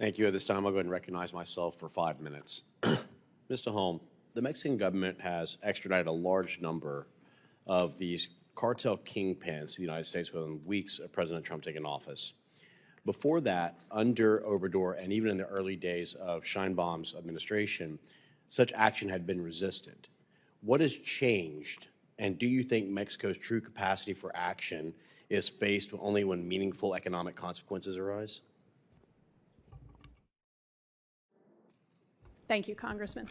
Thank you. At this time, I'll go ahead and recognize myself for 5 minutes. Mr. Holm, the Mexican government has extradited a large number of these cartel kingpins to the United States within weeks of President Trump taking office. Before that, under Obrador and even in the early days of Sheinbaum's administration, such action had been resisted. What has changed, and do you think Mexico's true capacity for action is faced only when meaningful economic consequences arise? Thank you, Congressman.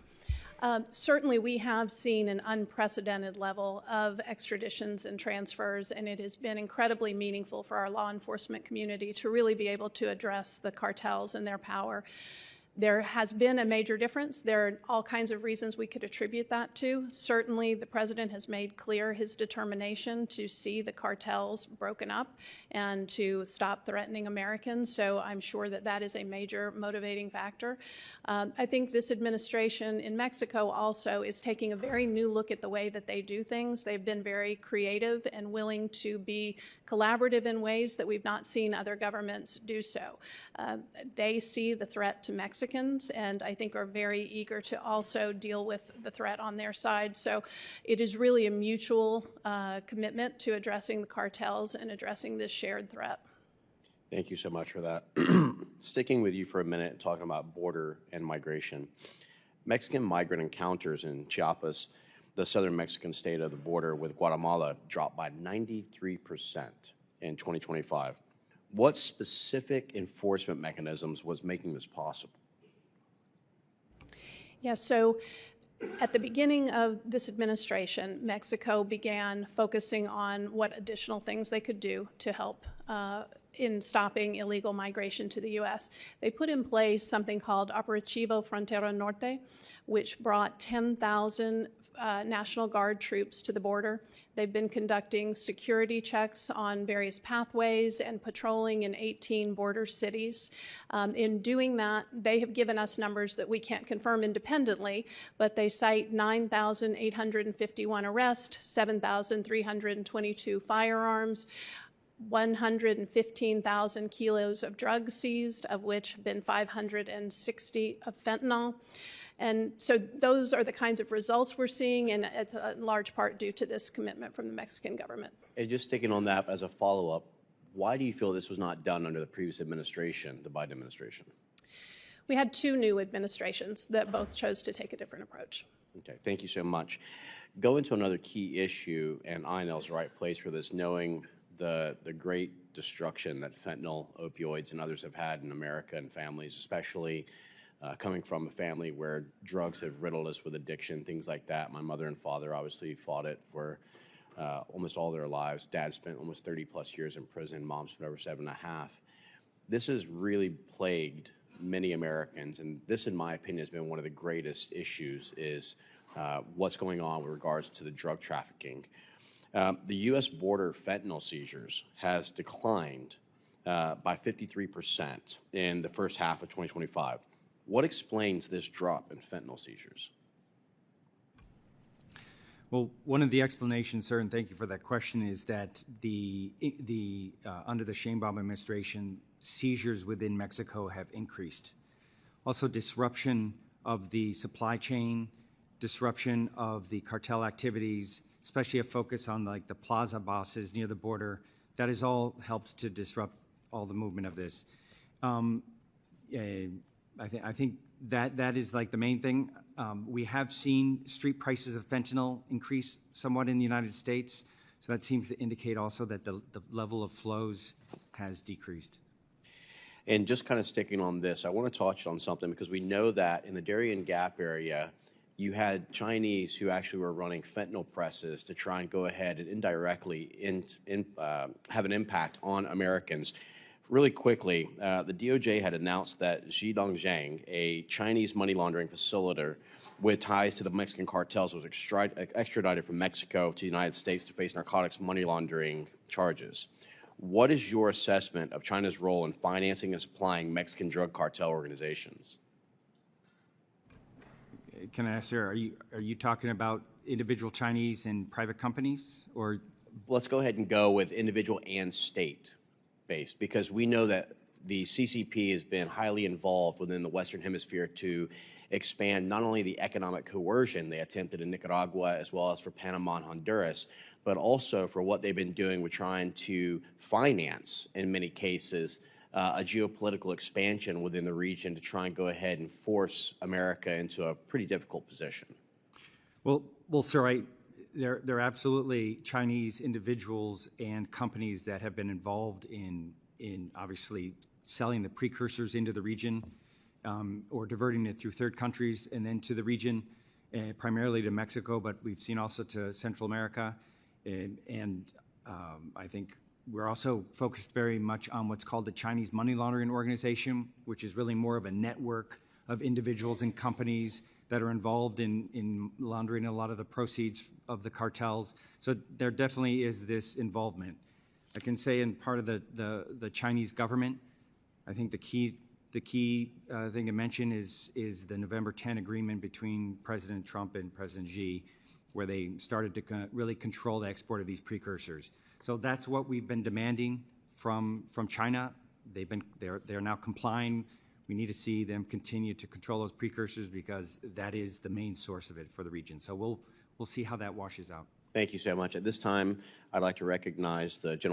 Certainly, we have seen an unprecedented level of extraditions and transfers, and it has been incredibly meaningful for our law enforcement community to really be able to address the cartels and their power. There has been a major difference. There are all kinds of reasons we could attribute that to. Certainly, the president has made clear his determination to see the cartels broken up and to stop threatening Americans. So I'm sure that that is a major motivating factor. I think this administration in Mexico also is taking a very new look at the way that they do things. They've been very creative and willing to be collaborative in ways that we've not seen other governments do so. They see the threat to Mexico, and I think are very eager to also deal with the threat on their side. So it is really a mutual commitment to addressing the cartels and addressing this shared threat. Thank you so much for that. Sticking with you for a minute and talking about border and migration. Mexican migrant encounters in Chiapas, the southern Mexican state of the border with Guatemala, dropped by 93% in 2025. What specific enforcement mechanisms was making this possible? Yeah, so at the beginning of this administration, Mexico began focusing on what additional things they could do to help in stopping illegal migration to the U.S. They put in place something called Operativo Frontera Norte, which brought 10,000 National Guard troops to the border. They've been conducting security checks on various pathways and patrolling in 18 border cities. In doing that, they have given us numbers that we can't confirm independently, but they cite 9,851 arrests, 7,322 firearms, 115,000 kilos of drugs seized, of which have been 560 of fentanyl. And so those are the kinds of results we're seeing, and it's a large part due to this commitment from the Mexican government. And just sticking on that as a follow-up, why do you feel this was not done under the previous administration, the Biden administration? We had two new administrations that both chose to take a different approach. Okay, thank you so much. Go into another key issue, and INL's the right place for this, knowing the great destruction that fentanyl, opioids, and others have had in America and families, especially coming from a family where drugs have riddled us with addiction, things like that. My mother and father obviously fought it for almost all their lives. Dad spent almost 30 plus years in prison. Mom spent over 7.5. This has really plagued many Americans, and this, in my opinion, has been one of the greatest issues is what's going on with regards to the drug trafficking. The U.S. border fentanyl seizures has declined by 53% in the first half of 2025. What explains this drop in fentanyl seizures? Well, one of the explanations, sir, and thank you for that question, is that under the Sheinbaum administration, seizures within Mexico have increased. Also, disruption of the supply chain, disruption of the cartel activities, especially a focus on like the plaza bosses near the border, that has all helped to disrupt all the movement of this. I think that is like the main thing. We have seen street prices of fentanyl increase somewhat in the United States, so that seems to indicate also that the level of flows has decreased. And just kind of sticking on this, I want to touch on something because we know that in the Darien Gap area, you had Chinese who actually were running fentanyl presses to try and go ahead and indirectly have an impact on Americans. Really quickly, the DOJ had announced that Zhidongjiang, a Chinese money laundering facilitator with ties to the Mexican cartels, was extradited from Mexico to the United States to face narcotics money laundering charges. What is your assessment of China's role in financing and supplying Mexican drug cartel organizations? Can I ask, sir, are you talking about individual Chinese and private companies, or? Let's go ahead and go with individual and state-based, because we know that the CCP has been highly involved within the Western Hemisphere to expand not only the economic coercion they attempted in Nicaragua as well as for Panama and Honduras, but also for what they've been doing with trying to finance, in many cases, a geopolitical expansion within the region to try and go ahead and force America into a pretty difficult position. Well, sir, there are absolutely Chinese individuals and companies that have been involved in obviously selling the precursors into the region or diverting it through third countries and then to the region, primarily to Mexico, but we've seen also to Central America. And I think we're also focused very much on what's called the Chinese Money Laundering Organization, which is really more of a network of individuals and companies that are involved in laundering a lot of the proceeds of the cartels. So there definitely is this involvement. I can say in part of the Chinese government, I think the key thing to mention is the November 10 agreement between President Trump and President Xi, where they started to really control the export of these precursors. So that's what we've been demanding from China. They're now complying. We need to see them continue to control those precursors because that is the main source of it for the region. So we'll see how that washes out. Thank you so much. At this time, I'd like to recognize the gentleman